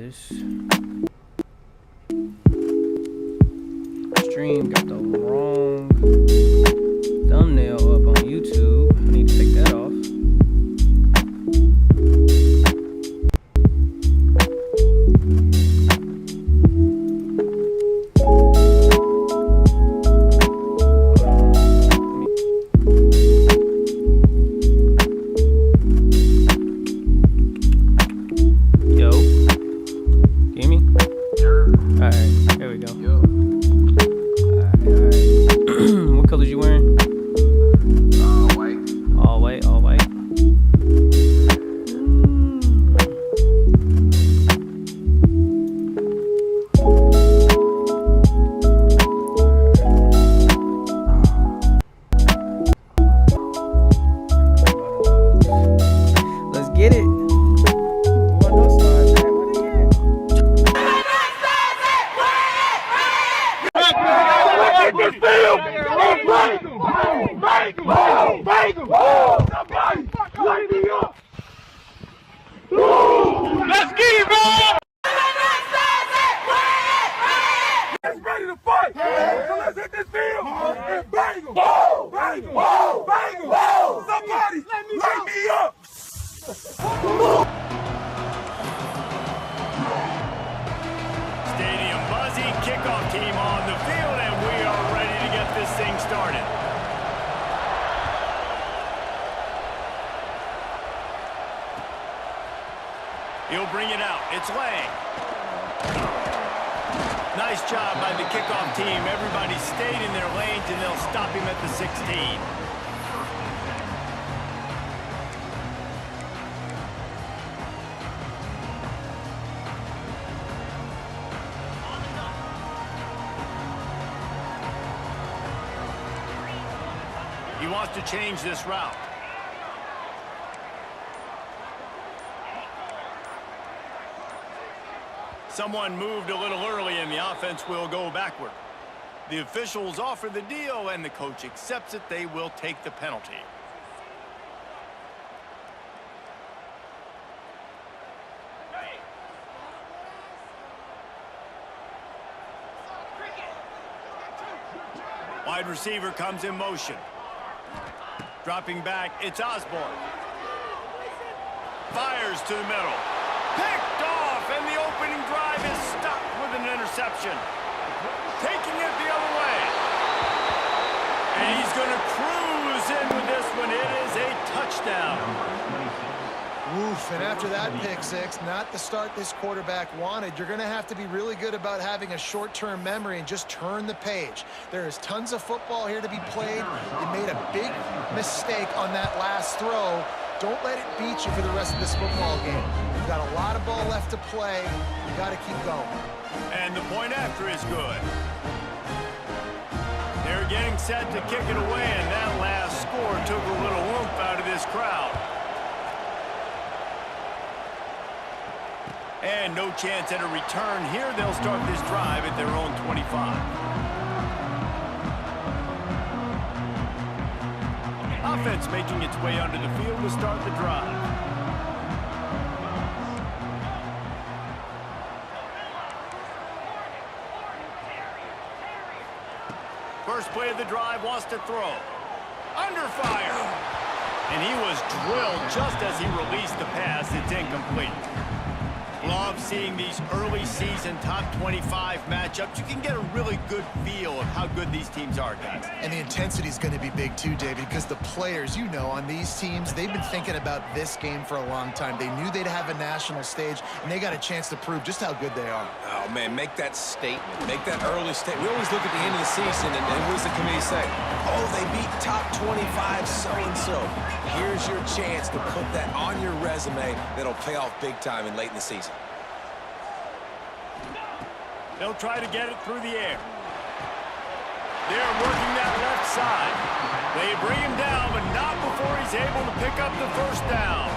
this. Stream got the wrong thumbnail up on YouTube. I need to take that off. Stadium buzzy, kickoff team on the field, and we are ready to get this thing started. He'll bring it out. It's Lang. Nice job by the kickoff team. Everybody stayed in their lanes, and they'll stop him at the 16. He wants to change this route. Someone moved a little early and the offense will go backward. The officials offer the deal and the coach accepts it. They will take the penalty. Wide receiver comes in motion. Dropping back, it's Osborne. Fires to the middle. Picked off, and the opening drive is stopped with an interception. Taking it the other way. And he's going to cruise in with this one. It is a touchdown. Oof, and after that pick six, not the start this quarterback wanted. You're going to have to be really good about having a short-term memory and just turn the page. There is tons of football here to be played. You made a big mistake on that last throw. Don't let it beat you for the rest of this football game. You've got a lot of ball left to play. You got to keep going. And the point after is good. They're getting set to kick it away, and that last score took a little oomph out of this crowd. And no chance at a return here. They'll start this drive at their own 25. Offense making its way onto the field to start the drive. First play of the drive, wants to throw. Under fire. And he was drilled just as he released the pass. It's incomplete. Love seeing these early season top 25 matchups. You can get a really good feel of how good these teams are, guys. And the intensity is going to be big too, David, because the players, you know, on these teams, they've been thinking about this game for a long time. They knew they'd have a national stage, and they got a chance to prove just how good they are. Oh, man, make that statement. Make that early statement. We always look at the end of the season, and what does the committee say? Oh, they beat top 25 so-and-so. Here's your chance to put that on your resume that'll pay off big time and late in the season. They'll try to get it through the air. They're working that left side. They bring him down, but not before he's able to pick up the first down.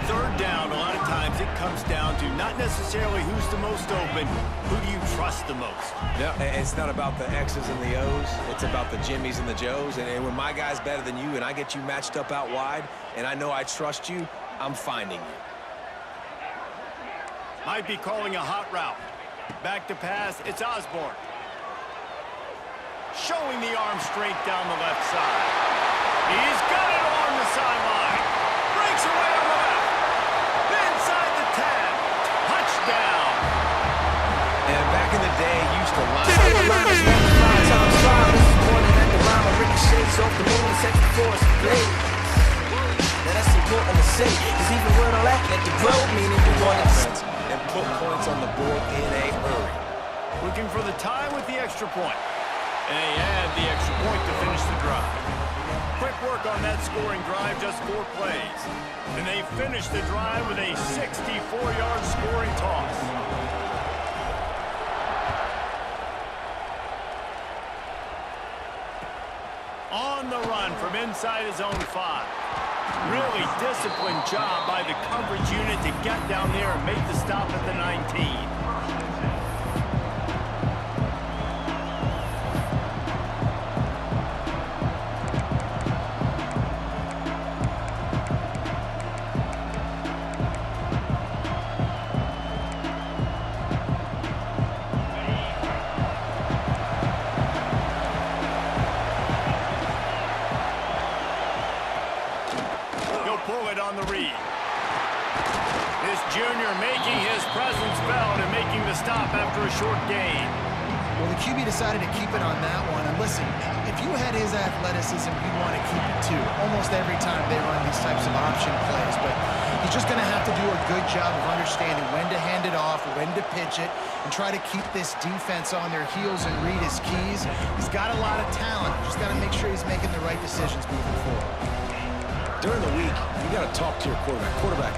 Third down, a lot of times it comes down to not necessarily who's the most open, who do you trust the most? Yeah, it's not about the X's and the O's. It's about the Jimmys and the Joes. And when my guy's better than you and I get you matched up out wide and I know I trust you, I'm finding you. Might be calling a hot route. Back to pass, it's Osborne. Showing the arm strength down the left side. He's got it on the sideline. Breaks away on the left. Inside the 10. Touchdown. And back in the day, used to line up. Now that's important to say, cause even when I lack at the road, meaning you want to And put points on the board in a hurry. Looking for the tie with the extra point. And they add the extra point to finish the drive. Quick work on that scoring drive, just 4 plays. And they finish the drive with a 64-yard scoring toss. On the run from inside his own 5. Really disciplined job by the coverage unit to get down there and make the stop at the 19. Pull it on the read. This junior making his presence felt and making the stop after a short gain. Well, the QB decided to keep it on that one. And listen, if you had his athleticism, you'd want to keep it too. Almost every time they run these types of option plays. But he's just going to have to do a good job of understanding when to hand it off, when to pitch it, and try to keep this defense on their heels and read his keys. He's got a lot of talent. Just got to make sure he's making the right decisions moving forward. During the week, you got to talk to your quarterback. Quarterback,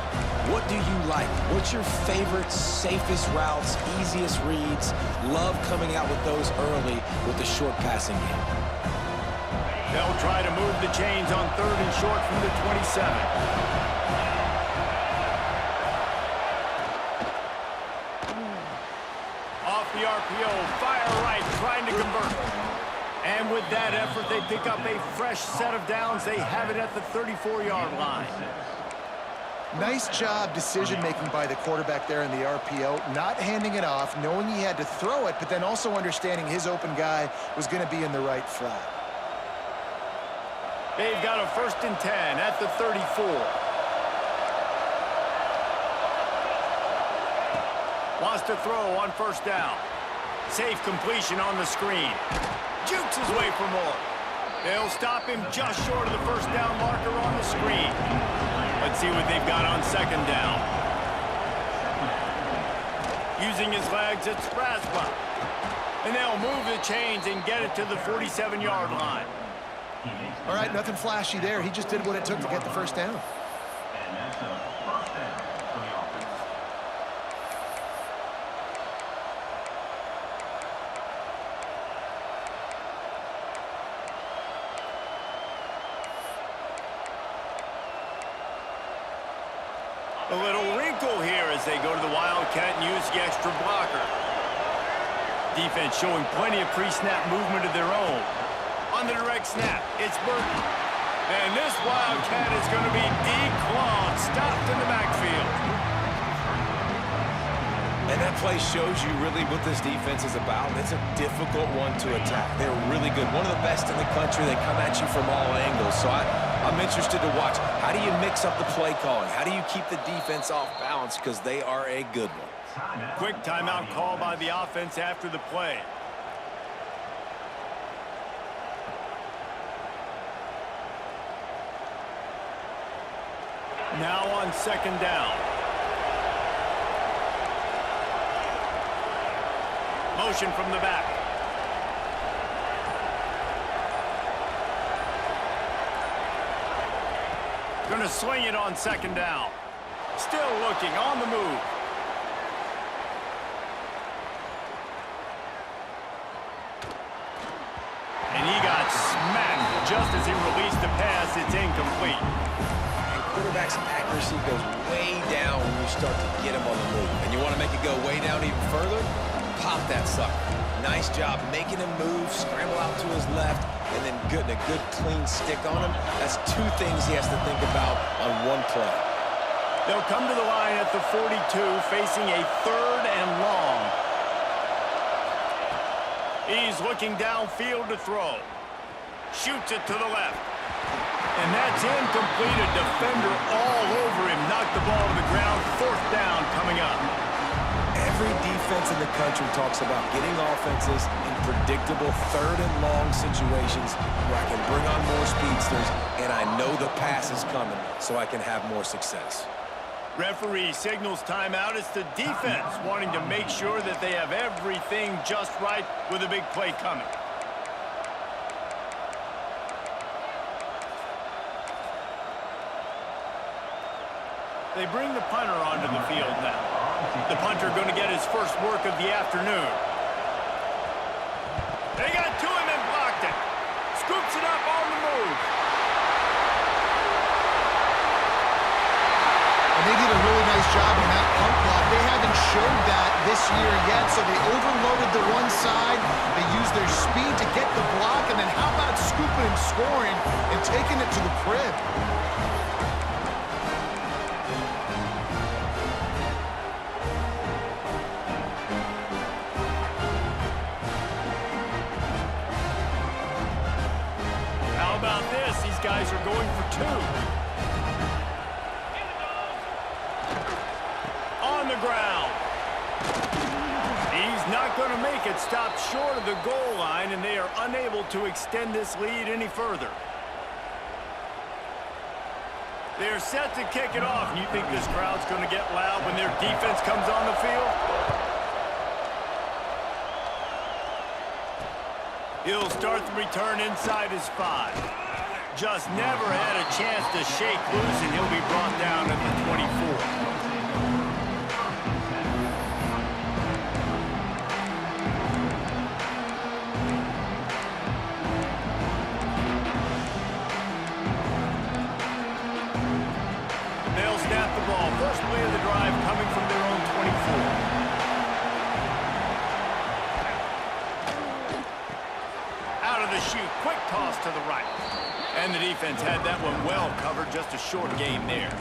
what do you like? What's your favorite, safest routes, easiest reads? Love coming out with those early with the short passing game. They'll try to move the chains on 3rd and short from the 27. Off the RPO, fire right, trying to convert. And with that effort, they pick up a fresh set of downs. They have it at the 34-yard line. Nice job decision-making by the quarterback there in the RPO, not handing it off, knowing he had to throw it, but then also understanding his open guy was going to be in the right flat. They've got a 1st and 10 at the 34. Wants to throw on 1st down. Safe completion on the screen. Jukes his way for more. They'll stop him just short of the 1st down marker on the screen. Let's see what they've got on 2nd down. Using his legs, it's Raspa. And they'll move the chains and get it to the 47-yard line. All right, nothing flashy there. He just did what it took to get the 1st down. A little wrinkle here as they go to the Wildcat and use the extra blocker. Defense showing plenty of pre-snap movement of their own. On the direct snap, it's Burton. And this Wildcat is going to be declawed, stopped in the backfield. And that play shows you really what this defense is about. It's a difficult one to attack. They're really good. One of the best in the country. They come at you from all angles. So I'm interested to watch. How do you mix up the play calling? How do you keep the defense off balance? Because they are a good one. Quick timeout call by the offense after the play. Now on 2nd down. Motion from the back. Going to swing it on 2nd down. Still looking on the move. And he got smacked just as he released the pass. It's incomplete. And quarterback's accuracy goes way down when you start to get him on the move. And you want to make it go way down even further? Pop that sucker. Nice job making him move, scramble out to his left, and then getting a good clean stick on him. That's 2 things he has to think about on one play. They'll come to the line at the 42, facing a 3rd and long. He's looking downfield to throw. Shoots it to the left. And that's incomplete. A defender all over him. Knocked the ball to the ground. 4th down coming up. Every defense in the country talks about getting offenses in predictable 3rd and long situations where I can bring on more speedsters and I know the pass is coming so I can have more success. Referee signals timeout. It's the defense wanting to make sure that they have everything just right with a big play coming. They bring the punter onto the field now. The punter going to get his first work of the afternoon. They got to him and blocked it. Scoops it up on the move. And they did a really nice job on that punt block. They haven't showed that this year yet, so they overloaded the one side. They used their speed to get the block, and then how about scooping and scoring and taking it to the crib? Guys are going for 2. On the ground. He's not going to make it. Stopped short of the goal line, and they are unable to extend this lead any further. They're set to kick it off. And you think this crowd's going to get loud when their defense comes on the field? He'll start the return inside his 5. Just never had a chance to shake loose, and he'll be brought down at the 24. They'll snap the ball. First play of the drive coming from their own 24. Out of the chute, quick toss to the right. And the defense had that one well covered. Just a short game there.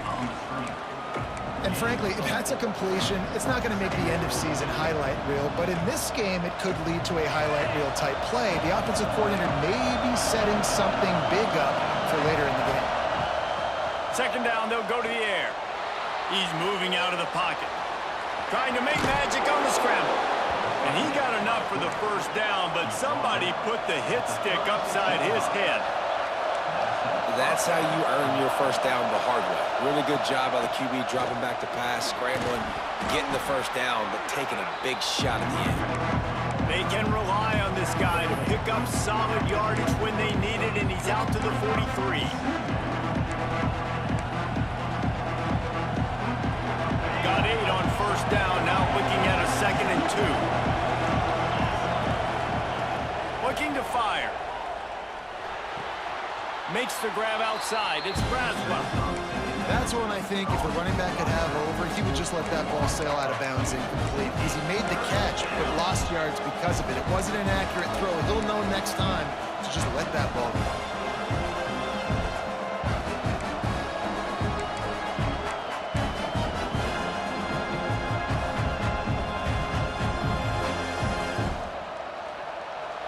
And frankly, if that's a completion, it's not going to make the end of season highlight reel, but in this game, it could lead to a highlight reel type play. The offensive coordinator may be setting something big up for later in the game. 2nd down, they'll go to the air. He's moving out of the pocket. Trying to make magic on the scramble. And he got enough for the 1st down, but somebody put the hit stick upside his head. That's how you earn your 1st down the hard way. Really good job by the QB dropping back to pass, scrambling, getting the 1st down, but taking a big shot at the end. They can rely on this guy to pick up solid yardage when they need it, and he's out to the 43. Got 8 on 1st down, now looking at a 2nd and 2. Looking to fire. Makes the grab outside. It's Braswell. That's one I think if the running back could have over, he would just let that ball sail out of bounds incomplete. Because he made the catch, but lost yards because of it. It wasn't an accurate throw. He'll know next time to just let that ball go.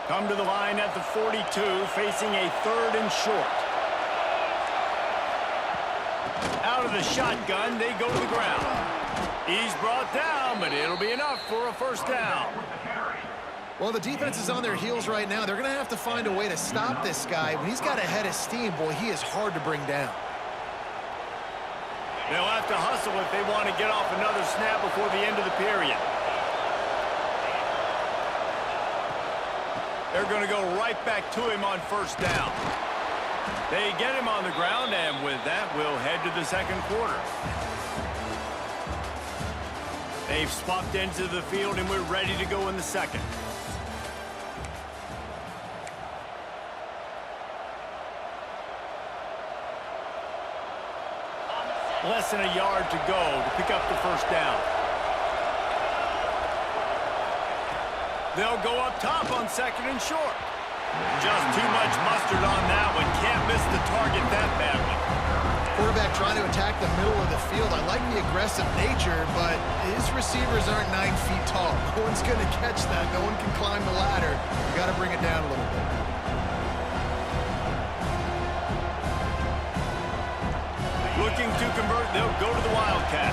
Come to the line at the 42, facing a 3rd and short. Out of the shotgun, they go to the ground. He's brought down, but it'll be enough for a 1st down. Well, the defense is on their heels right now. They're going to have to find a way to stop this guy. When he's got a head of steam, boy, he is hard to bring down. They'll have to hustle if they want to get off another snap before the end of the period. They're going to go right back to him on 1st down. They get him on the ground, and with that, we'll head to the 2nd quarter. They've swapped into the field, and we're ready to go in the 2nd. Less than a yard to go to pick up the 1st down. They'll go up top on 2nd and short. Just too much mustard on that one. Can't miss the target that badly. Quarterback trying to attack the middle of the field. I like the aggressive nature, but his receivers aren't 9 feet tall. No one's going to catch that. No one can climb the ladder. You got to bring it down a little bit. Looking to convert, they'll go to the Wildcat.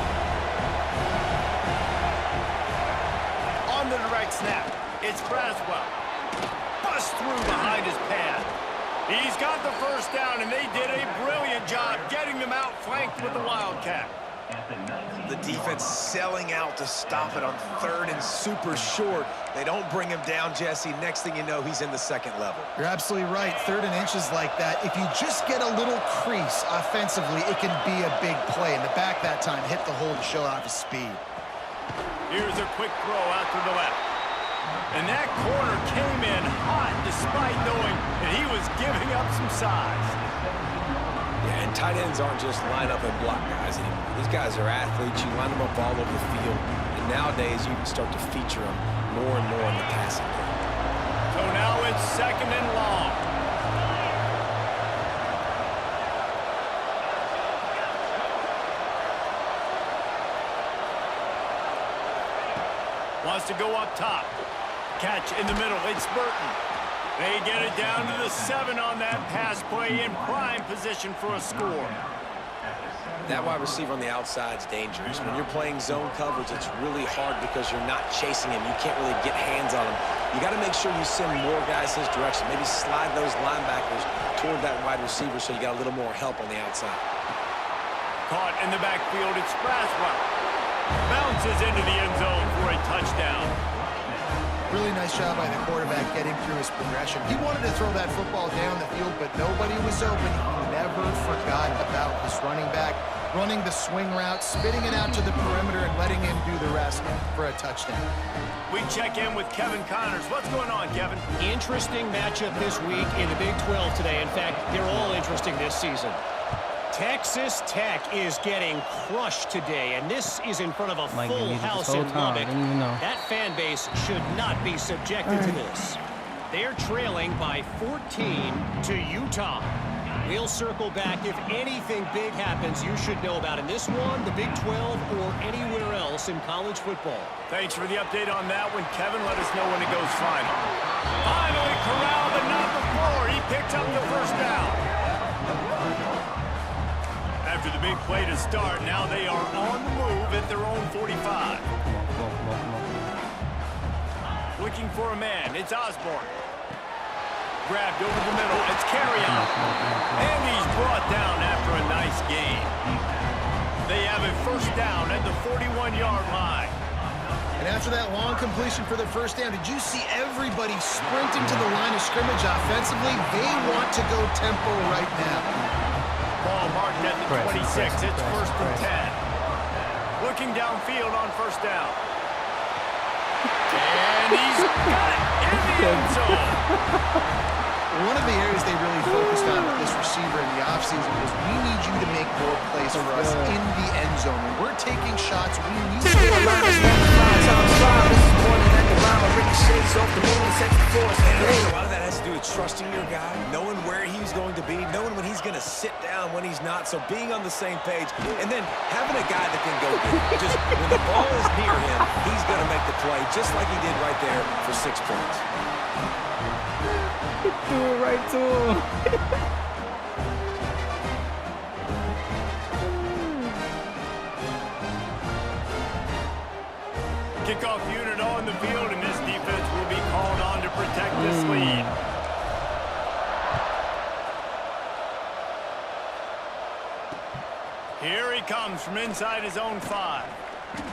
On the direct snap, it's Braswell. Bust through behind his pad. He's got the first down, and they did a brilliant job getting them out flanked with the Wildcat. The defense selling out to stop it on 3rd and super short. They don't bring him down, Jesse. Next thing you know, he's in the 2nd level. You're absolutely right. 3rd and inches like that. If you just get a little crease offensively, it can be a big play. And the back that time hit the hole to show off his speed. Here's a quick throw out to the left. And that corner came in hot despite knowing that he was giving up some size. Yeah, and tight ends aren't just line up and block guys anymore. These guys are athletes. You line them up all over the field. And nowadays, you can start to feature them more and more in the passing game. So now it's 2nd and long. Wants to go up top. Catch in the middle. It's Burton. They get it down to the 7 on that pass play in prime position for a score. That wide receiver on the outside is dangerous. When you're playing zone coverage, it's really hard because you're not chasing him. You can't really get hands on him. You got to make sure you send more guys his direction. Maybe slide those linebackers toward that wide receiver so you got a little more help on the outside. Caught in the backfield. It's Braswell. Bounces into the end zone for a touchdown. Really nice job by the quarterback getting through his progression. He wanted to throw that football down the field, but nobody was open. He never forgot about his running back, running the swing route, spitting it out to the perimeter, and letting him do the rest for a touchdown. We check in with Kevin Connors. What's going on, Kevin? Interesting matchup this week in the Big 12 today. In fact, they're all interesting this season. Texas Tech is getting crushed today, and this is in front of a full house in Lubbock. That fan base should not be subjected to this. They're trailing by 14 to Utah. We'll circle back. If anything big happens, you should know about in this one, the Big 12, or anywhere else in college football. Thanks for the update on that one, Kevin. Let us know when it goes final. Finally corralled, but not before. He picked up the first down. After the big play to start, now they are on the move at their own 45. Looking for a man. It's Osborne. Grabbed over the middle. It's Carrion. And he's brought down after a nice gain. They have a first down at the 41-yard line. And after that long completion for the first down, did you see everybody sprinting to the line of scrimmage offensively? They want to go tempo right now. Ball marked at the 26. It's 1st and 10. Looking downfield on first down. And he's got it in the end zone. One of the areas they really focused on with this receiver in the offseason was we need you to make more plays for us in the end zone. When we're taking shots, we need you to A lot of that has to do with trusting your guy, knowing where he's going to be, knowing when he's going to sit down, when he's not. So being on the same page, and then having a guy that can go get it. Just when the ball is near him, he's going to make the play, just like he did right there for 6 points. Do it right to him. Kickoff unit on the field, and this defense will be called on to protect this lead. Here he comes from inside his own 5.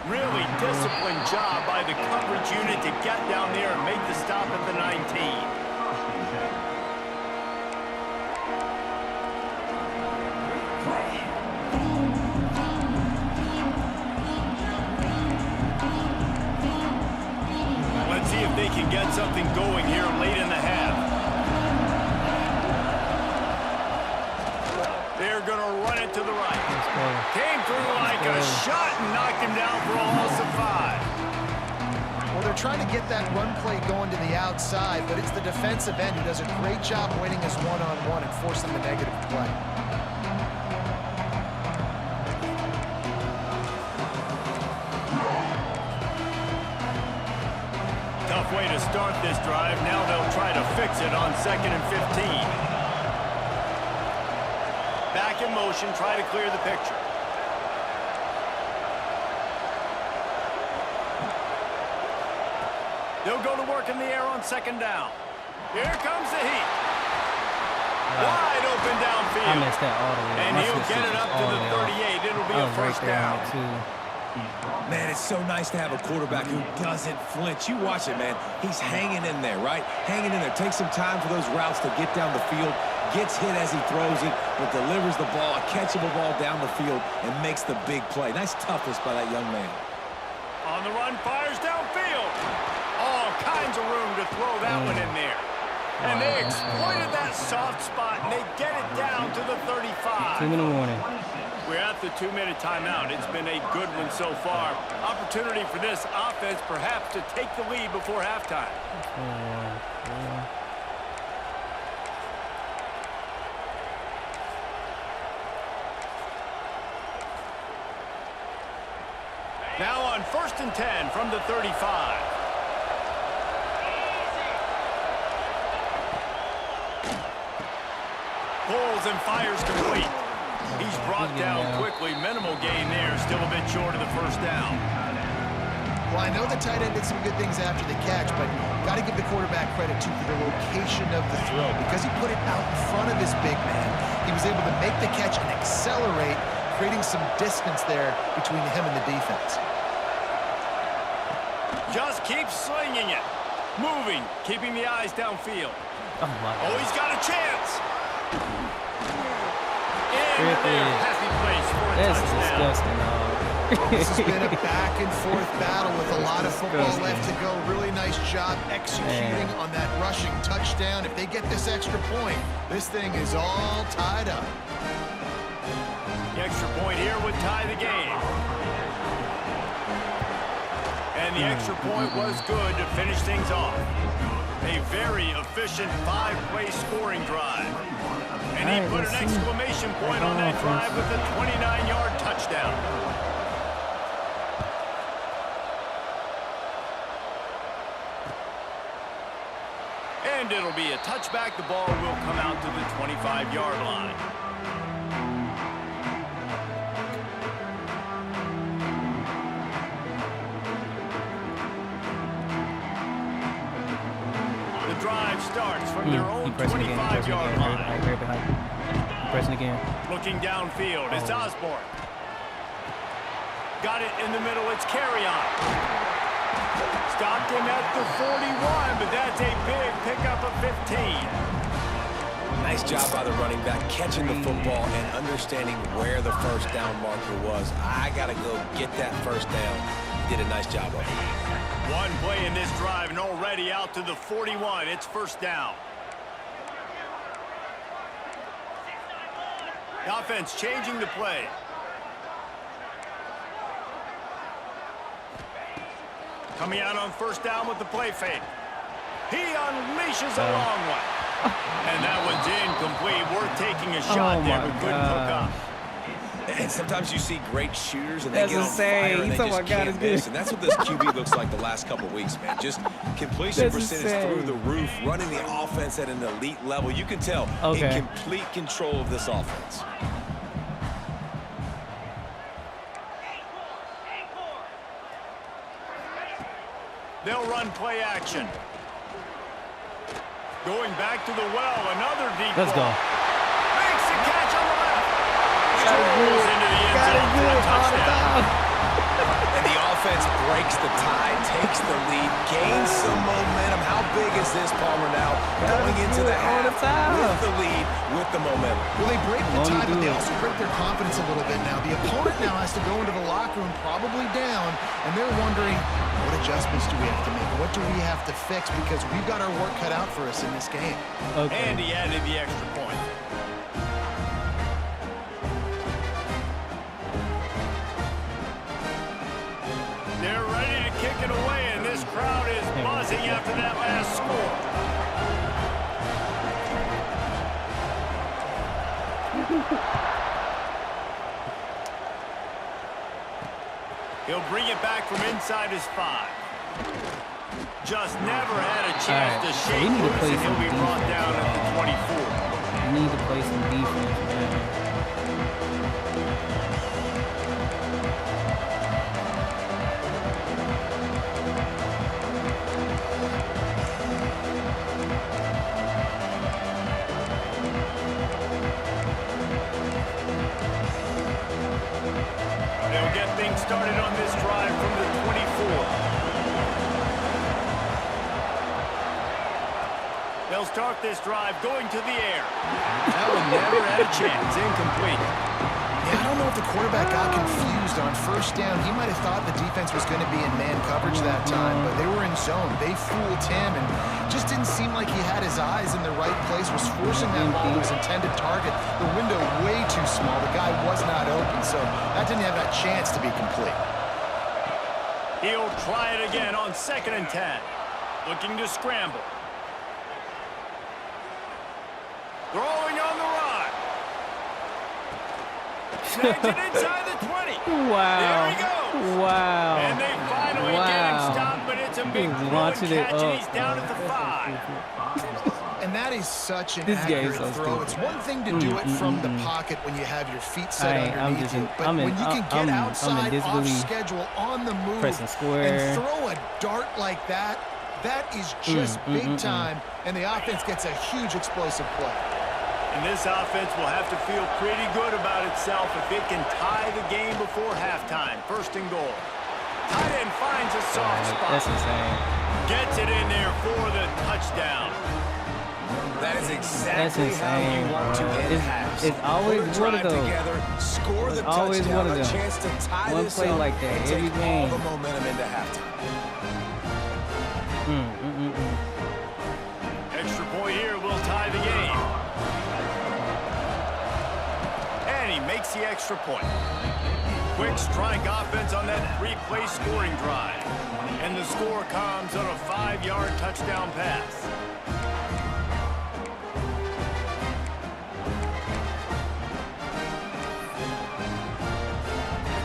Really disciplined job by the coverage unit to get down there and make the stop at the 19. Let's see if they can get something going here late in the half. They're going to run it to the right. Came through like a shot and knocked him down for a loss of 5. Well, they're trying to get that run play going to the outside, but it's the defensive end who does a great job winning his one-on-one and forcing the negative play. way to start this drive. Now they'll try to fix it on 2nd and 15. Back in motion, try to clear the picture. They'll go to work in the air on 2nd down. Here comes the heat. Wide open downfield. I missed that all the way. And he'll get it up to the 38. It'll be a first down. Man, it's so nice to have a quarterback who doesn't flinch. You watch it, man. He's hanging in there, right? Hanging in there. Takes some time for those routes to get down the field. Gets hit as he throws it, but delivers the ball, a catchable ball down the field, and makes the big play. Nice toughness by that young man. On the run, fires downfield. All kinds of room to throw that one in there. And they exploited that soft spot, and they get it down to the 35. 2-minute warning. We're at the 2-minute timeout. It's been a good one so far. Opportunity for this offense perhaps to take the lead before halftime. Now on 1st and 10 from the 35. Pulls and fires complete. He's brought down quickly. Minimal gain there. Still a bit short of the first down. Well, I know the tight end did some good things after the catch, but got to give the quarterback credit, too, for the location of the throw. Because he put it out in front of his big man, he was able to make the catch and accelerate, creating some distance there between him and the defense. Just keeps slinging it. Moving, keeping the eyes downfield. Oh, my God. Oh, he's got a chance. In Rip there, it. happy place for a That's touchdown. disgusting, dog. This has been a back-and-forth battle with a lot of football left to go. Really nice job executing on that rushing touchdown. If they get this extra point, this thing is all tied up. The extra point here would tie the game. And the extra point was good to finish things off. A very efficient 5-play scoring drive. And he put an exclamation point on that drive with a 29-yard touchdown. And it'll be a touchback. The ball will come out to the 25-yard line. The drive starts from their own 25-yard line. Right behind you. Pressing again. Looking downfield, it's Osborne. Got it in the middle, it's Carry-On. Stopped him at the 41, but that's a big pickup of 15. Nice job by the running back, catching the football and understanding where the first down marker was. I got to go get that first down. He did a nice job of it. One play in this drive and already out to the 41. It's first down. The offense changing the play. Coming out on first down with the play fake. He unleashes a long one. And that one's incomplete. Worth taking a shot there, but couldn't hook up. And sometimes you see great shooters and they get on insane. fire and they Oh my just God, can't it's miss. good. And that's what this QB looks like the last couple of weeks, man. Just completion That's percentage insane. through the roof, running the offense at an elite level. You can tell in complete control of this offense. They'll run play action. Going back to the well, another deep Let's go. Makes the catch on the left. Strolls into the end zone for a touchdown. And the offense breaks the tie, takes the lead, gains some momentum. How big is this, Palmer, now? Going into the half with the lead, with the momentum. Well, they break the tie, but they also break their confidence a little bit now. The opponent now has to go into the locker room, probably down, and they're wondering, what adjustments do we have to make? What do we have to fix? Because we've got our work cut out for us in this game. And he added the extra point. They're ready to kick it away, and this crowd is buzzing after that last score. He'll bring it back from inside his 5. Just never had a chance to so shake we need to loose, play and he'll some be brought defense, down at the 24. We need to play some defense, man. They'll get things started on this drive from the 24. They'll start this drive going to the air. That one never had a chance. Incomplete. Yeah, I don't know if the quarterback got confused on first down. He might have thought the defense was going to be in man coverage that time, but they were in zone. They fooled him and just didn't seem like he had his eyes in the right place, was forcing that ball to his intended target. The window way too small. The guy was not open, so that didn't have that chance to be complete. He'll try it again on 2nd and 10. Looking to scramble. Throwing on the run. Snags it inside the 20. Wow. There he goes. Wow. And they finally get him stopped, but it's a big launching catch, it and up. he's down at the 5. And that is such an This game accurate is so throw. stupid. It's one thing to do it from the pocket when you have your feet set I'm underneath just you, in- but I'm in- when you can I'm get in outside, off disbelief. schedule, on the move, Pressing square. and throw a dart like that, that is just big time, and the offense gets a huge explosive play. And this offense will have to feel pretty good about itself if it can tie the game before halftime. 1st and goal. Tight end finds a soft spot. That's insane. Gets it in there for the touchdown. That is exactly That's how you insane, want to bro. end halves. It's always Put a one of drive those. together, score the It's always touchdown, one of a them. chance to tie One this play up like that and every take game. all the momentum into halftime. Extra point here will tie the game. And he makes the extra point. Quick strike offense on that 3-play scoring drive. And the score comes on a 5-yard touchdown pass.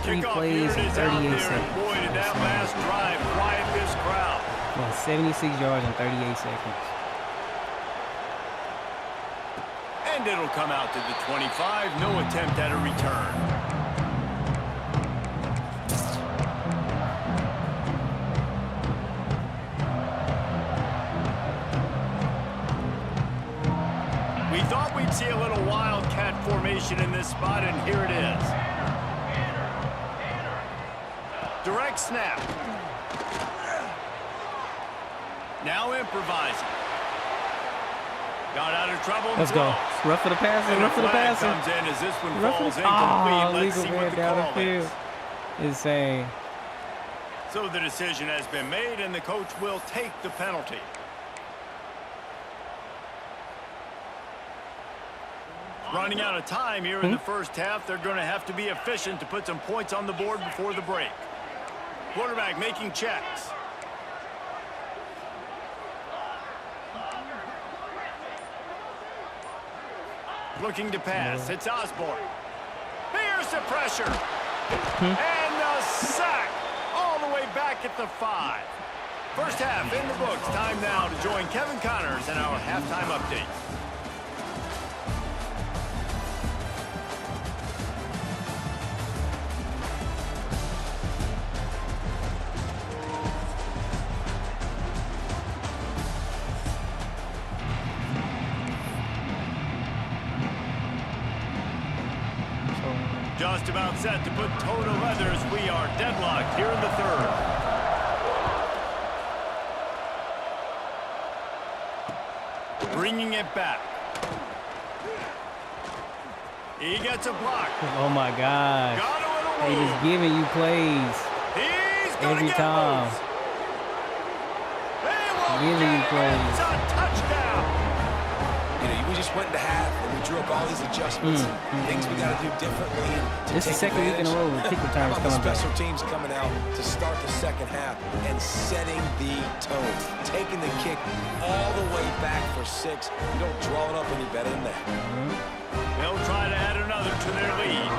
Kickoff plays unit in is out 38 there, and seconds. boy, did that last drive quiet this crowd. Well, 76 yards in 38 seconds. And it'll come out to the 25. No attempt at a return. We thought we'd see a little wildcat formation in this spot, and here it is. Direct snap. Now improvising. Got out of trouble. Let's go. Rough for the passer. And Rough for the flag passer. comes in as this one Rough falls for incomplete. Let's legal see man what the down the call is. field. Insane. So the decision has been made, and the coach will take the penalty. Running out of time here in the first half. They're going to have to be efficient to put some points on the board before the break. Quarterback making checks. Looking to pass. It's Osborne. Here's the pressure. And the sack. All the way back at the 5. First half in the books. Time now to join Kevin Connors in our halftime update. Just about set to put toe to leather as we are deadlocked here in the third. Bringing it back. He gets a block. Oh my gosh. Got a little They room. just giving you plays He's gonna every get time. loose. They won't Giving get you it. plays. It's a touchdown. You know, we just went into half and we drew up all these adjustments, things we got to do differently. And This is the second week in a row with kick returns How about coming the back. special teams coming out to start the second half and setting the tone, taking the kick all the way back for 6. You don't draw it up any better than that. They'll try to add another to their lead.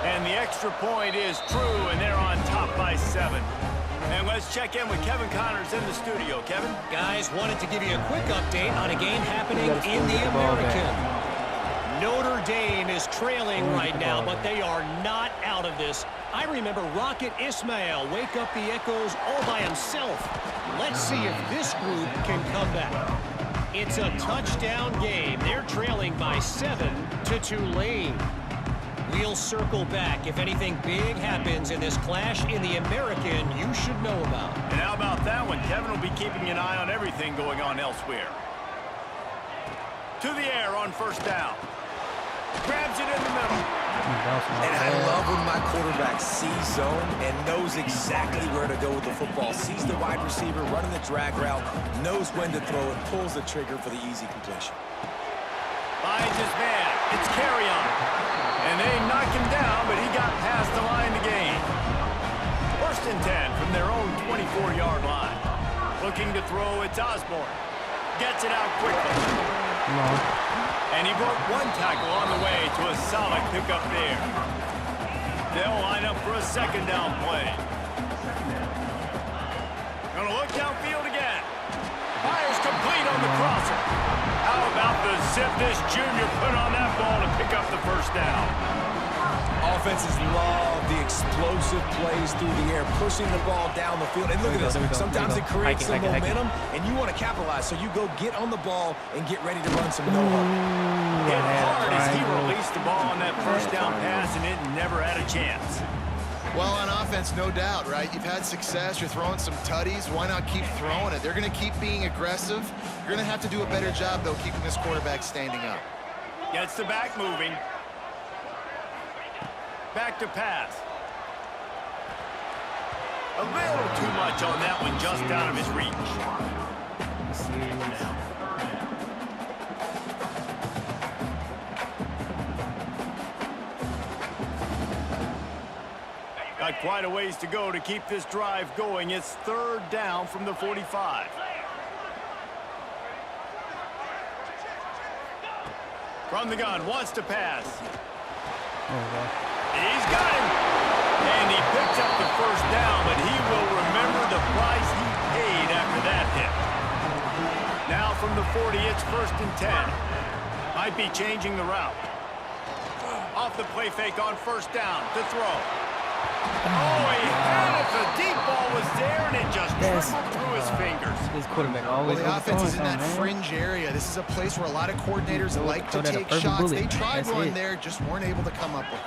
And the extra point is true, and they're on top by 7. And let's check in with Kevin Connors in the studio. Kevin? Guys, wanted to give you a quick update on a game happening in the American. Notre Dame is trailing right now, but they are not out of this. I remember Rocket Ismail wake up the Echoes all by himself. Let's see if this group can come back. It's a touchdown game. They're trailing by 7 to Tulane. We'll circle back. If anything big happens in this clash in the American, you should know about. And how about that one? Kevin will be keeping an eye on everything going on elsewhere. To the air on first down. Grabs it in the middle. And I love when my quarterback sees zone and knows exactly where to go with the football. Sees the wide receiver running the drag route, knows when to throw it, pulls the trigger for the easy completion. Finds his man. It's carry on. And they knock him down, but he got past the line to gain. First and 10 from their own 24-yard line. Looking to throw, it's Osborne. Gets it out quickly. And he broke one tackle on the way to a solid pickup there. They'll line up for a second down play. Gonna look downfield again. Fires complete on the crosser. How about the zip this junior put on that ball to pick up the first down? Offenses love the explosive plays through the air, pushing the ball down the field. And look at this. Sometimes it creates some momentum, and you want to capitalize. So you go get on the ball and get ready to run some no-huddle. Hit hard as he released the ball on that first down pass, and it never had a chance. Well, on offense, no doubt, right? You've had success. You're throwing some tutties. Why not keep throwing it? They're going to keep being aggressive. You're going to have to do a better job, though, keeping this quarterback standing up. Gets the back moving. Back to pass. A little too much on that one, just out of his reach. Got quite a ways to go to keep this drive going. It's third down from the 45. From the gun, wants to pass. He's got him. And he picks up the first down, but he will remember the price he paid after that hit. Now from the 40, it's first and 10. Might be changing the route. Off the play fake on first down to throw. Oh, he had it. The deep ball was there, and it just trickled through his fingers. This quarterback always the offense is in that fringe area. This is a place where a lot of coordinators like to take shots. They tried one there, just weren't able to come up with it.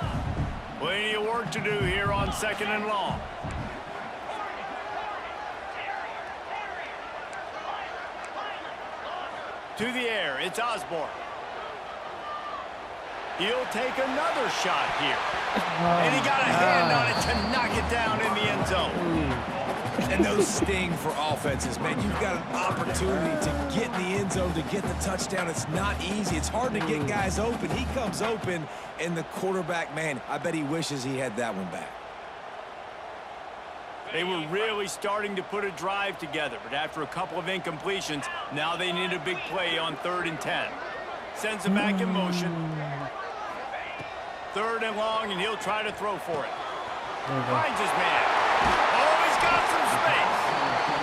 Plenty of work to do here on second and long. To the air, it's Osborne. He'll take another shot here. And he got a hand on it to knock it down in the end zone. And those sting for offenses, man. You've got an opportunity to get in the end zone, to get the touchdown. It's not easy. It's hard to get guys open. He comes open, and the quarterback, man, I bet he wishes he had that one back. They were really starting to put a drive together, but after a couple of incompletions, now they need a big play on 3rd and 10. Sends him back in motion. 3rd and long, and he'll try to throw for it. Finds his man. Oh, he's got some space.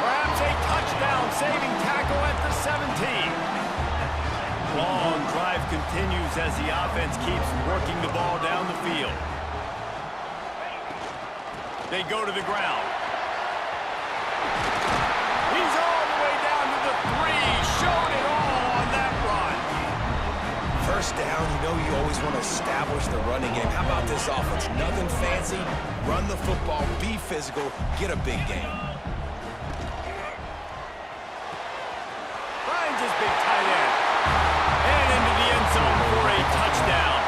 Perhaps a touchdown-saving tackle at the 17. Long drive continues as the offense keeps working the ball down the field. They go to the ground. He's all the way down to the 3. Showed it all on that run. First down, you know you always want to establish the running game. How about this offense? Nothing fancy. Run the football, be physical, get a big game. Finds his big tight end. And into the end zone for a touchdown.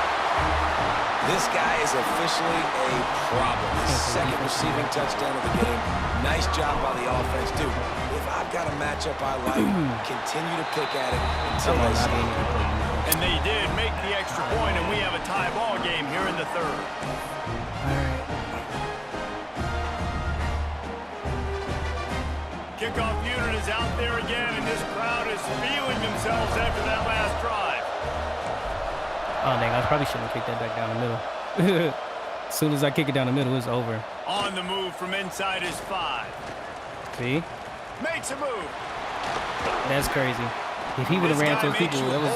This guy is officially a problem. His second receiving touchdown of the game. Nice job by the offense, too. If I've got a matchup I like, continue to pick at it until they stop. And they did make the extra point, and we have a tie ball game here in the 3rd. Kickoff unit is out there again, and this crowd is feeling themselves after that last drive. Oh, dang, I probably shouldn't have kicked that back down the middle. As soon as I kick it down the middle, it's over. On the move from inside his 5. See? Makes a move. That's crazy. If he would have ran to those people, that was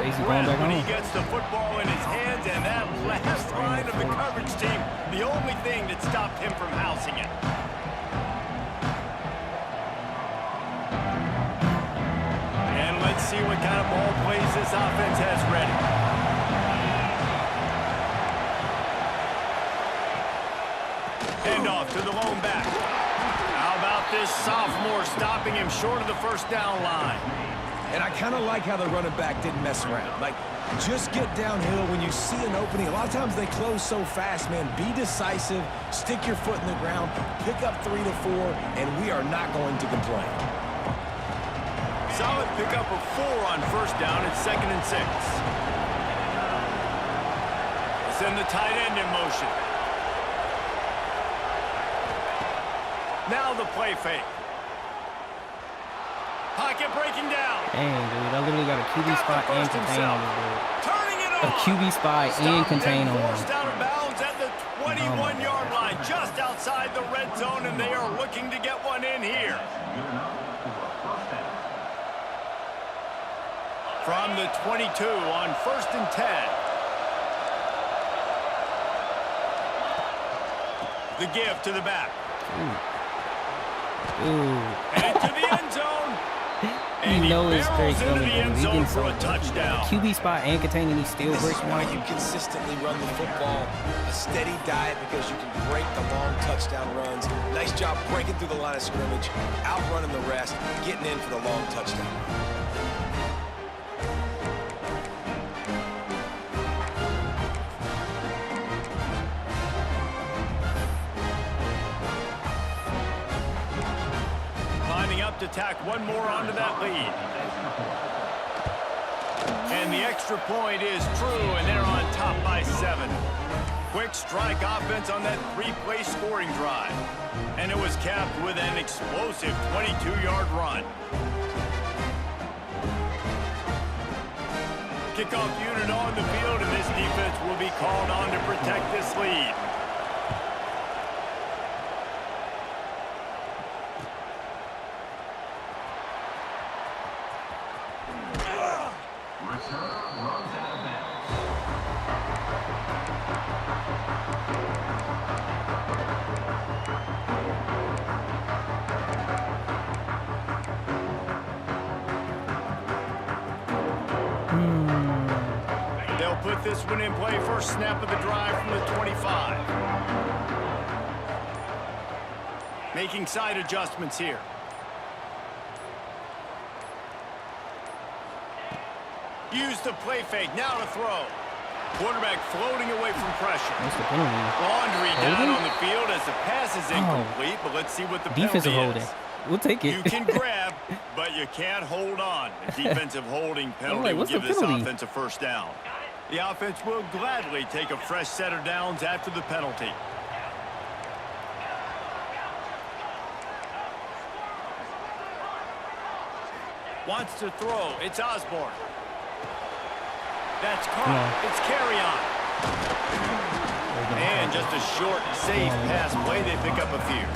basically going back when home. he gets the football in his hands, and that last line of the coverage team, the only thing that stopped him from housing it. And let's see what kind of ball plays this offense has ready. Hand off to the lone back. How about this sophomore stopping him short of the first down line? And I kind of like how the running back didn't mess around. Like, just get downhill when you see an opening. A lot of times they close so fast, man. Be decisive, stick your foot in the ground, pick up 3 to 4, and we are not going to complain. Solid pickup of 4 on first down at 2nd and 6. Send the tight end in motion. Now the play fake. Pocket breaking down. Dang, dude. I literally got a QB spot and contain on this dude. Turning it A on. QB spot and contain on Forced him. out of bounds at the 21-yard line, just outside the red zone, and they are looking to get one in here. From the 22 on 1st and 10. The give to the back. Headed to the end zone. And You know it's barrels straight into coming, the end dude. He zone getting for so a touchdown. QB spot and containing, he still This is breaks why one. you consistently run the football. A steady diet because you can break the long touchdown runs. Nice job breaking through the line of scrimmage, outrunning the rest, getting in for the long touchdown. Lining up to tack one more onto that lead. And the extra point is true, and they're on top by 7. Quick strike offense on that 3-play scoring drive. And it was capped with an explosive 22-yard run. Kickoff unit on the field, and this defense will be called on to protect this lead. They'll put this one in play. First snap of the drive from the 25. Making side adjustments here. Use the play fake. Now to throw. Quarterback floating away from pressure. What's the penalty? Laundry down Holding? on the field as the pass is incomplete, but let's see what the Defensive penalty holding. is. We'll take it. You can grab, but you can't hold on. A defensive holding penalty will what's the give this penalty? offense a first down. The offense will gladly take a fresh set of downs after the penalty. Wants to throw. It's Osborne. That's caught. It's carry on. And just a short, safe pass play. They pick up a few.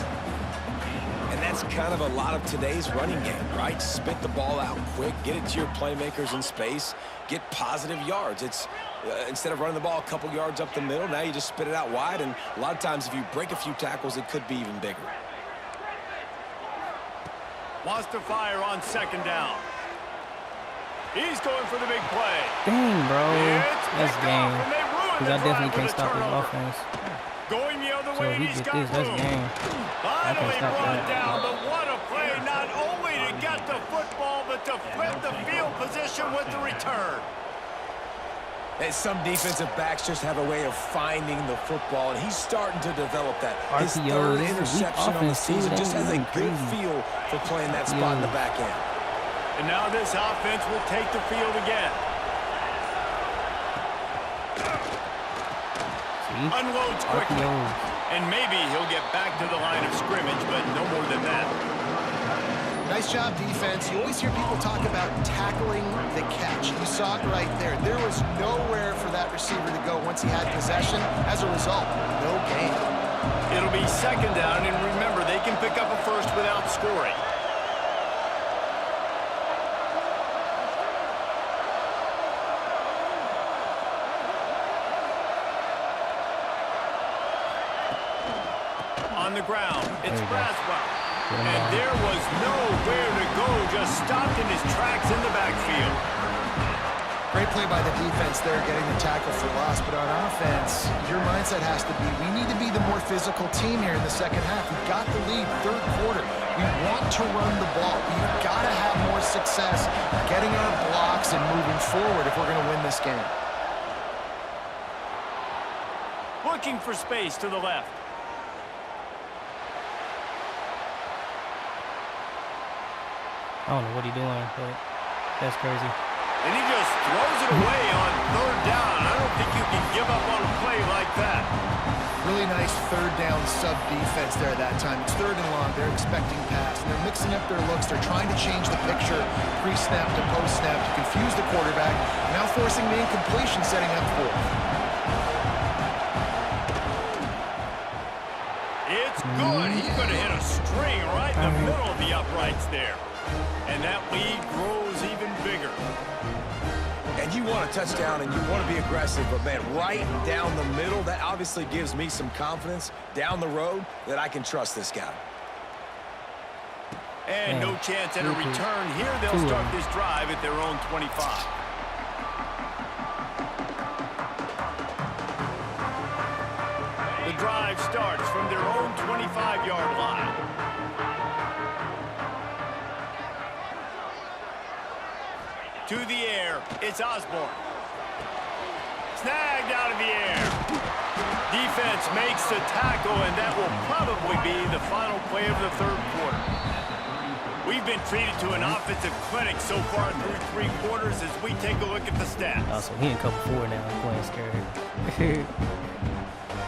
And that's kind of a lot of today's running game, right? Spit the ball out quick, get it to your playmakers in space, get positive yards. It's instead of running the ball a couple yards up the middle, now you just spit it out wide, and a lot of times if you break a few tackles, it could be even bigger. Wants to fire on 2nd down. He's going for the big play. Dang, bro. It's That's picked game. off, and they ruined Because I the definitely drive can't with a stop his turnover. offense. Going the other So way, if and we he's get got this, that's room. game. Finally stop brought that. down, but what a play, not only to get the football, but to flip the field position with the return. And some defensive backs just have a way of finding the football, and he's starting to develop that. His RPO, third this is a weak interception on the offense, too. season They just has a ain't good crazy. feel for playing that spot in the back end. And now this offense will take the field again. See? Unloads quickly. RPO. And maybe he'll get back to the line of scrimmage, but no more than that. Nice job, defense. You always hear people talk about tackling the catch. You saw it right there. There was nowhere for that receiver to go once he had possession. As a result, no gain. It'll be 2nd down, and remember, they can pick up a first without scoring. the ground. It's Braswell. And there was nowhere to go, just stopped in his tracks in the backfield. Great play by the defense there, getting the tackle for loss. But on offense, your mindset has to be, we need to be the more physical team here in the second half. We've got the lead, third quarter. We want to run the ball. We've got to have more success getting our blocks and moving forward if we're going to win this game. Looking for space to the left. I don't know what he's doing, but that's crazy. And he just throws it away on third down. I don't think you can give up on a play like that. Really nice third down sub-defense there that time. It's third and long. They're expecting pass, and they're mixing up their looks. They're trying to change the picture pre-snap to post-snap to confuse the quarterback, now forcing the incompletion, setting up fourth. It's good. He's going to hit a string right in the middle of the uprights there. And that lead grows even bigger. And you want a touchdown and you want to be aggressive, but man, right down the middle, that obviously gives me some confidence down the road that I can trust this guy. And no chance at a return here. They'll start this drive at their own 25. The drive starts from their own 25-yard line. To the air, it's Osborne. Snagged out of the air. Defense makes the tackle, and that will probably be the final play of the third quarter. We've been treated to an offensive clinic so far through three quarters as we take a look at the stats. Also, he in cover 4 now. He's playing scared.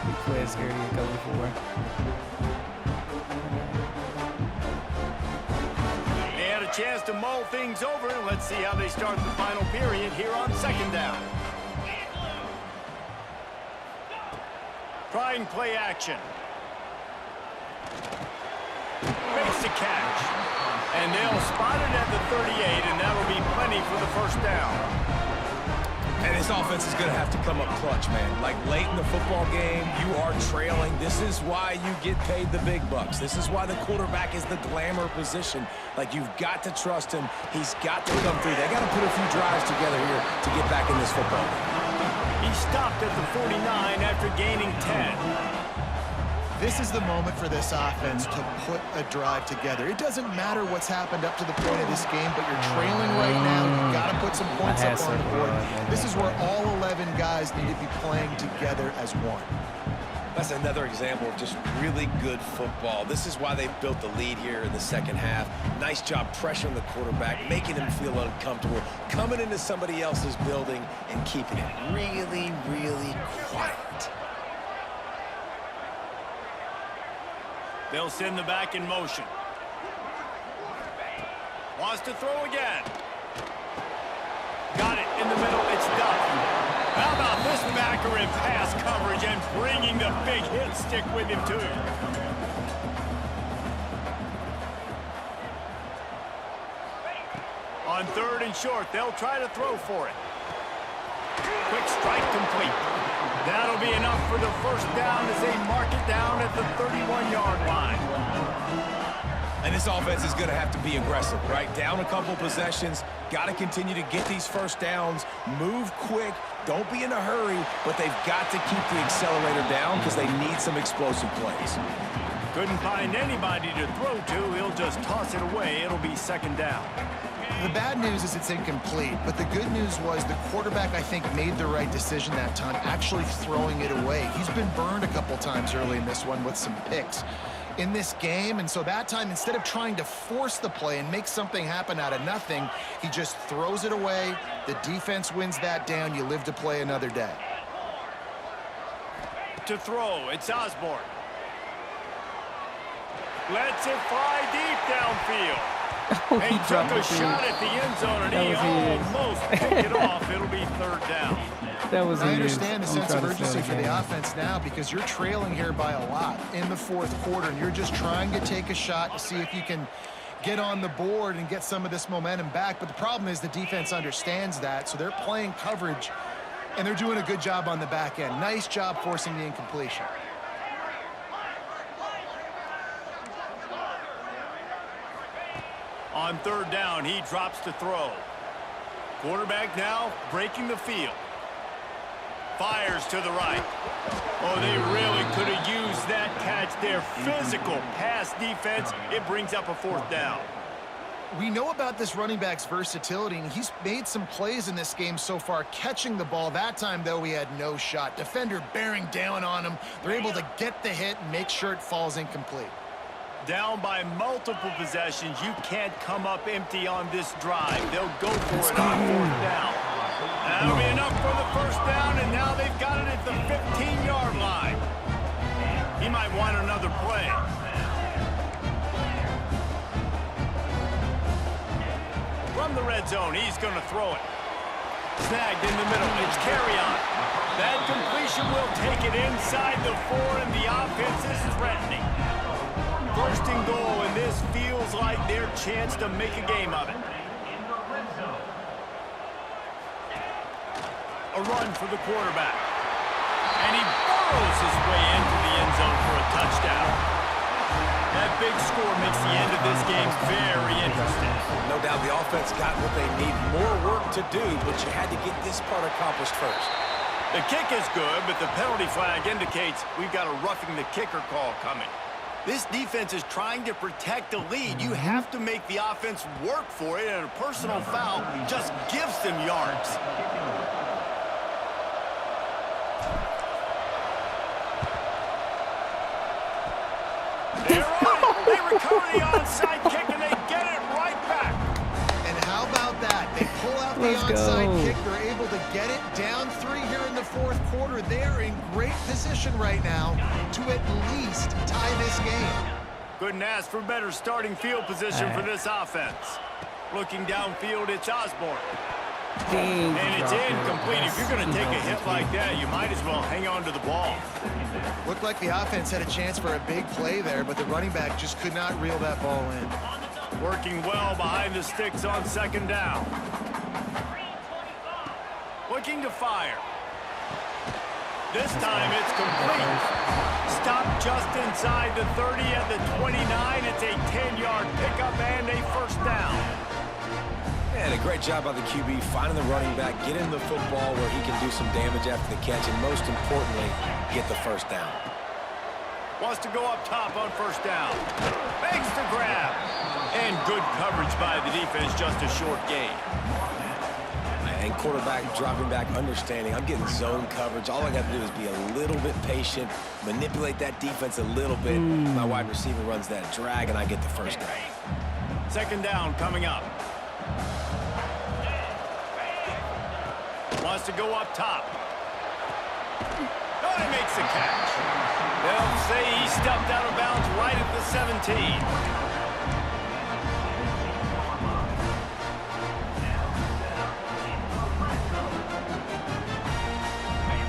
He's playing scared in cover 4. Chance to mull things over. Let's see how they start the final period here on second down. Trying play action. Makes the catch. And they'll spot it at the 38, and that'll be plenty for the first down. And this offense is going to have to come up clutch, man. Like late in the football game, you are trailing. This is why you get paid the big bucks. This is why the quarterback is the glamour position. Like, you've got to trust him. He's got to come through. They got to put a few drives together here to get back in this football game. He stopped at the 49 after gaining 10. This is the moment for this offense to put a drive together. It doesn't matter what's happened up to the point of this game, but you're trailing right now. You've got to put some points up on the board. This is where all 11 guys need to be playing together as one. That's another example of just really good football. This is why they've built the lead here in the second half. Nice job pressuring the quarterback, making him feel uncomfortable, coming into somebody else's building and keeping it really, really quiet. They'll send the back in motion. Wants to throw again. Got it in the middle. It's Duff. How about this backer in pass coverage and bringing the big hit stick with him, too. On third and short, they'll try to throw for it. Quick strike complete. That'll be enough for the first down as they mark it down at the 31-yard line. And this offense is going to have to be aggressive, right? Down a couple possessions, got to continue to get these first downs, move quick, don't be in a hurry, but they've got to keep the accelerator down because they need some explosive plays. Couldn't find anybody to throw to. He'll just toss it away. It'll be second down. The bad news is it's incomplete, but the good news was the quarterback, I think, made the right decision that time, actually throwing it away. He's been burned a couple times early in this one with some picks in this game, and so that time, instead of trying to force the play and make something happen out of nothing, he just throws it away. The defense wins that down. You live to play another day. To throw, it's Osborne. Lets it fly deep downfield. He took a shot at the end zone, and he almost picked it off. It'll be third down. That was I understand the sense of urgency for the offense now because you're trailing here by a lot in the fourth quarter, and you're just trying to take a shot to see if you can get on the board and get some of this momentum back. But the problem is the defense understands that, so they're playing coverage, and they're doing a good job on the back end. Nice job forcing the incompletion. On third down, he drops to throw. Quarterback now breaking the field. Fires to the right. Oh, they really could have used that catch there. Physical pass defense. It brings up a fourth down. We know about this running back's versatility, and he's made some plays in this game so far, catching the ball. That time, though, he had no shot. Defender bearing down on him. They're able to get the hit and make sure it falls incomplete. Down by multiple possessions. You can't come up empty on this drive. They'll go for it on fourth down. That'll be enough for the first down, and now they've got it at the 15-yard line. He might want another play. From the red zone, he's going to throw it. Snagged in the middle. It's carry on. That completion will take it inside the 4, and the offense is threatening. First and goal, and this feels like their chance to make a game of it. A run for the quarterback. And he burrows his way into the end zone for a touchdown. That big score makes the end of this game very interesting. No doubt the offense got what they need. More work to do, but you had to get this part accomplished first. The kick is good, but the penalty flag indicates we've got a roughing the kicker call coming. This defense is trying to protect the lead. You have to make the offense work for it, and a personal foul just gives them yards. They recover the onside kick, and they get it right back. And how about that? They pull out the onside kick. They're able to get it down 3 here in the fourth quarter. They're in great position right now to at least tie this game. Couldn't ask for better starting field position for this offense. Looking downfield, it's Osborne. And it's incomplete. If you're going to take a hit like that, you might as well hang on to the ball. Looked like the offense had a chance for a big play there, but the running back just could not reel that ball in. Working well behind the sticks on second down. Looking to fire. This time it's complete. Stopped just inside the 30 at the 29. It's a 10-yard pickup and a first down. And a great job by the QB finding the running back, getting the football where he can do some damage after the catch, and most importantly, get the first down. Wants to go up top on first down. Makes the grab. And good coverage by the defense, just a short gain. And quarterback dropping back, understanding I'm getting zone coverage. All I got to do is be a little bit patient, manipulate that defense a little bit. My wide receiver runs that drag, and I get the first down. Second down coming up. Wants to go up top. Oh, he makes the catch. They'll say he stepped out of bounds right at the 17.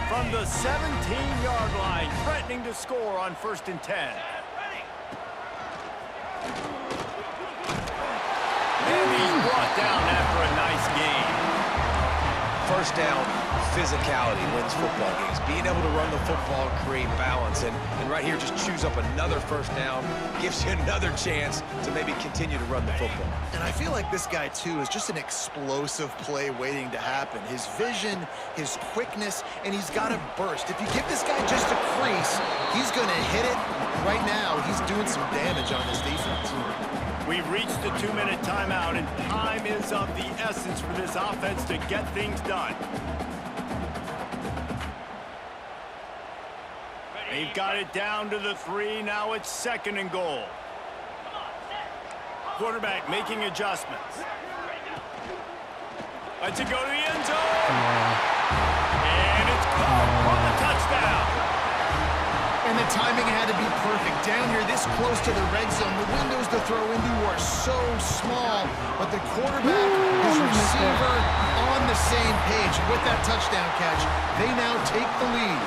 From the 17-yard line, threatening to score on 1st and 10. And he's brought down after a nice game. First down, physicality wins football games. Being able to run the football and create balance. And right here, just choose up another first down. Gives you another chance to maybe continue to run the football. And I feel like this guy, too, is just an explosive play waiting to happen. His vision, his quickness, and he's got a burst. If you give this guy just a crease, he's going to hit it. Right now, he's doing some damage on this defense. We've reached the 2-minute timeout, and time is of the essence for this offense to get things done. They've got it down to the 3. Now it's 2nd and goal. Quarterback making adjustments. Lets it go to the end zone. And it's caught for the touchdown. And the timing had to be perfect. Down here this close to the red zone, the windows to throw into are so small, but the quarterback, his receiver on the same page. With that touchdown catch, they now take the lead.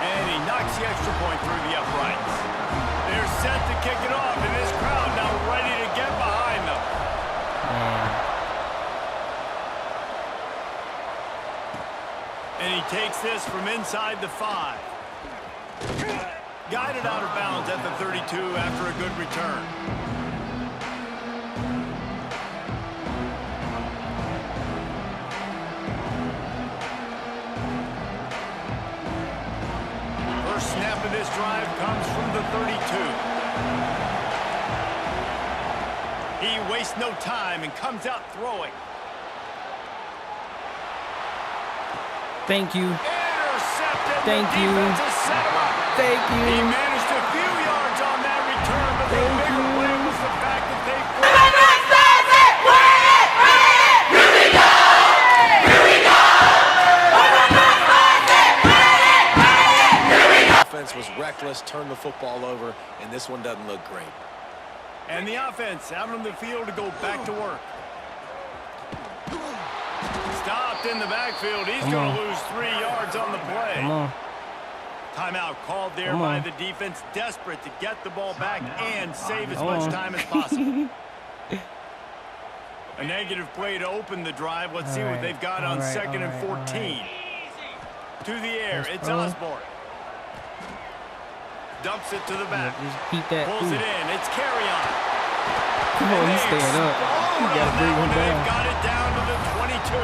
And he knocks the extra point through the uprights. They're set to kick it off, and this crowd now ready to get behind them. And he takes this from inside the 5. Guided out of bounds at the 32 after a good return. drive comes from the 32. He wastes no time and comes out throwing. Thank you. Intercepted. Thank The you. defense has set him up. Thank He you. managed a few yards on that return, but the bigger play was the fact that they Offense was reckless, turned the football over, and this one doesn't look great. And the offense out on the field to go back to work. Stopped in the backfield. He's going to lose 3 yards on the play. Come on. Timeout called there by the defense, desperate to get the ball back and save as much time as possible. A negative play to open the drive. Let's see what they've got on 2nd and 14. To the air, it's Osborne. Dumps it to the back. Just keep that. Pulls it in. It's carry on. Come on, he's staying up. You gotta bring him down. They've got it down to the 22.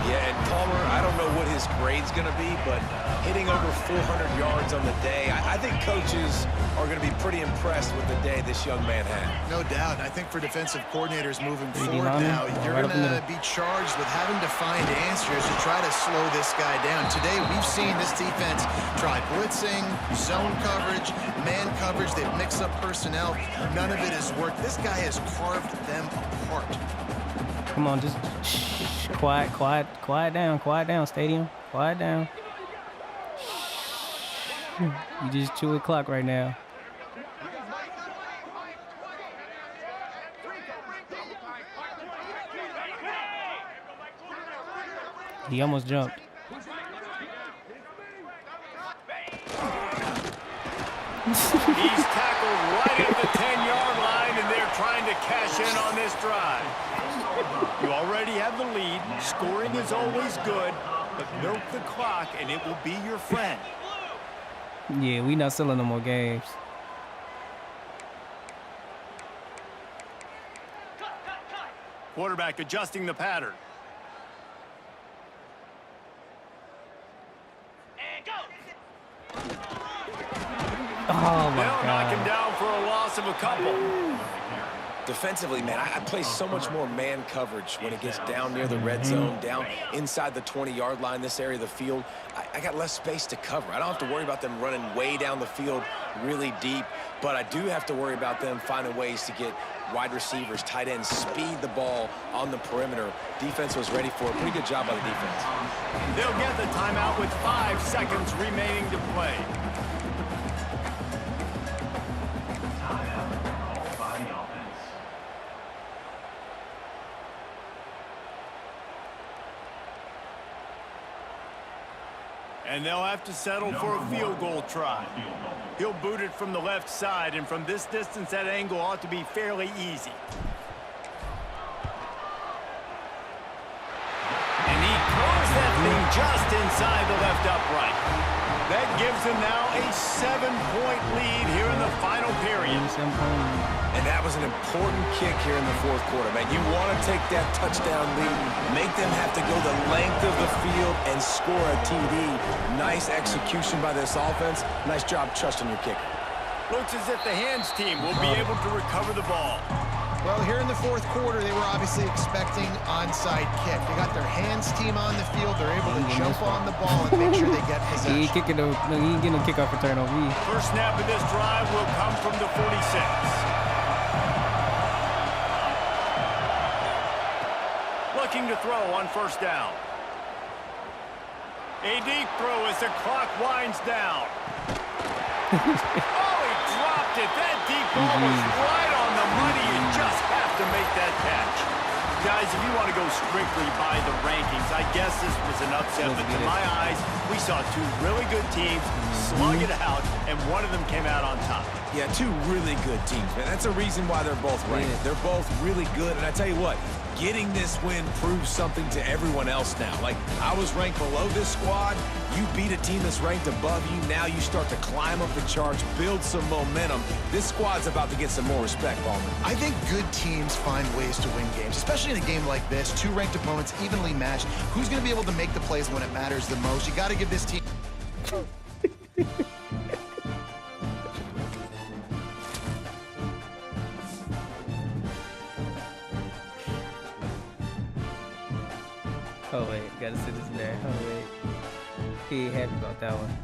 Yeah, and Palmer, I don't know what his grade's going to be, but hitting over 400 yards on the day, I think coaches are going to be pretty impressed with the day this young man had. No doubt. I think for defensive coordinators moving forward now, you're going to be charged with having to find answers to try to slow this guy down. Today, we've seen this defense try blitzing, zone coverage, man coverage. They've mixed up personnel. None of it has worked. This guy has carved them apart. Come on, just shh, quiet down, stadium. Quiet down. Shh. You just chew the clock right now. He almost jumped. He's tackled right at the 10-yard line, and they're trying to cash in on this drive. You already have the lead. Scoring is always good, but milk the clock, and it will be your friend. Yeah, we not selling no more games. Quarterback adjusting the pattern. Oh my They'll knock him God. down for a loss of a couple. Defensively, man, I play so much more man coverage when it gets down near the red zone, down inside the 20-yard line, this area of the field. I got less space to cover. I don't have to worry about them running way down the field really deep, but I do have to worry about them finding ways to get wide receivers, tight ends, speed the ball on the perimeter. Defense was ready for it. Pretty good job by the defense. They'll get the timeout with 5 seconds remaining to play. And they'll have to settle for a field goal try. He'll boot it from the left side, and from this distance, that angle ought to be fairly easy. And he closed that thing just inside the left upright. That gives them now a 7-point lead here in the final period. And that was an important kick here in the fourth quarter, man. You want to take that touchdown lead, make them have to go the length of the field and score a TD. Nice execution by this offense. Nice job trusting your kicker. Looks as if the hands team will be able to recover the ball. Well, here in the fourth quarter, they were obviously expecting onside kick. They got their hands team on the field. They're able to jump on the ball and make sure they get possession. He ain't getting no kickoff return over here. First snap of this drive will come from the 46. Looking to throw on first down. A deep throw as the clock winds down. Oh, he dropped it. That deep ball was right on the money. You just have to make that catch. Guys, if you want to go strictly by the rankings, I guess this was an upset, but to my eyes, we saw 2 really good teams slug it out, and one of them came out on top. Yeah, 2 really good teams, man. That's a reason why they're both ranked. Yeah. They're both really good, and I tell you what, getting this win proves something to everyone else now. Like, I was ranked below this squad. You beat a team that's ranked above you. Now you start to climb up the charts, build some momentum. This squad's about to get some more respect, Ballman. I think good teams find ways to win games, especially in a game like this. 2 ranked opponents, evenly matched. Who's going to be able to make the plays when it matters the most? You got to give this team... Oh wait, gotta sit this in there. Oh wait. He ain't happy about that one.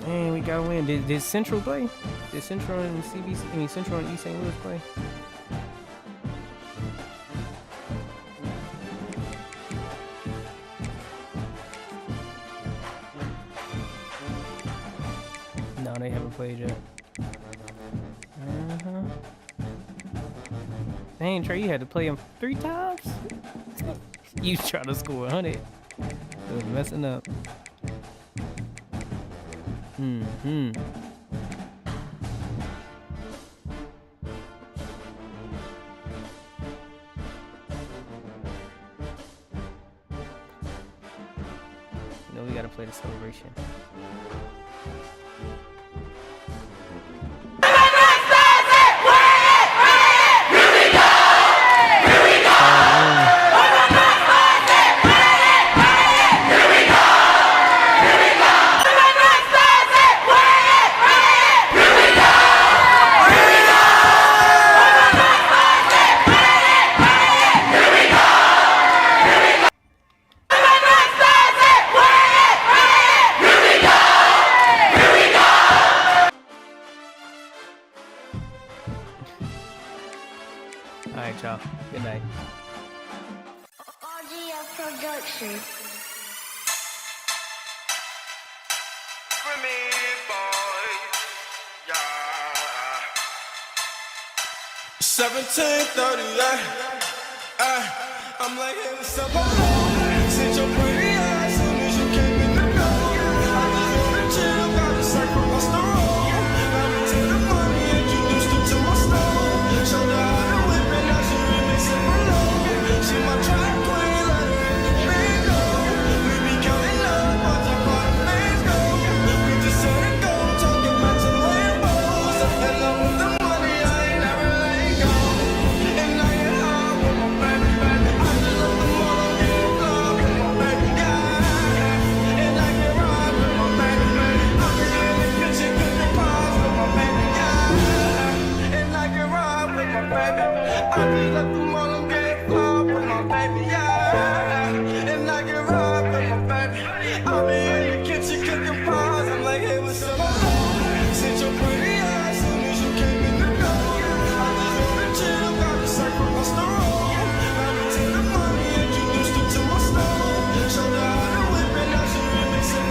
Man, we gotta win. Did Central play? Did Central and CBC, Central and East St. Louis play? No, they haven't played yet. Dang, Trey, you had to play him 3 times? You trying to score 100. It was messing up. Mm-hmm. No, we gotta play the celebration. Alright, y'all. Good night. RGF Production. For me, boy, yeah. 1738. I'm like, hey, what's up, hello? Since your pretty eyes, soon as you came in the door, I just wanna chill, got a sack across the road. Got me to the money, introduced her to my store. Showed her how to whip it, now she remixing my low. She my track queen, let her in the bingo. We be counting up, watching how the flames go. We just set it go, talking about some Lambos. And love with the money, I ain't never let go. And I get high with my baby, baby. I just love the money, get love with my baby, yeah. And I get ride with my baby, baby. I be in the kitchen cooking pies with my baby, yeah. And I get ride with my baby. I just love the money.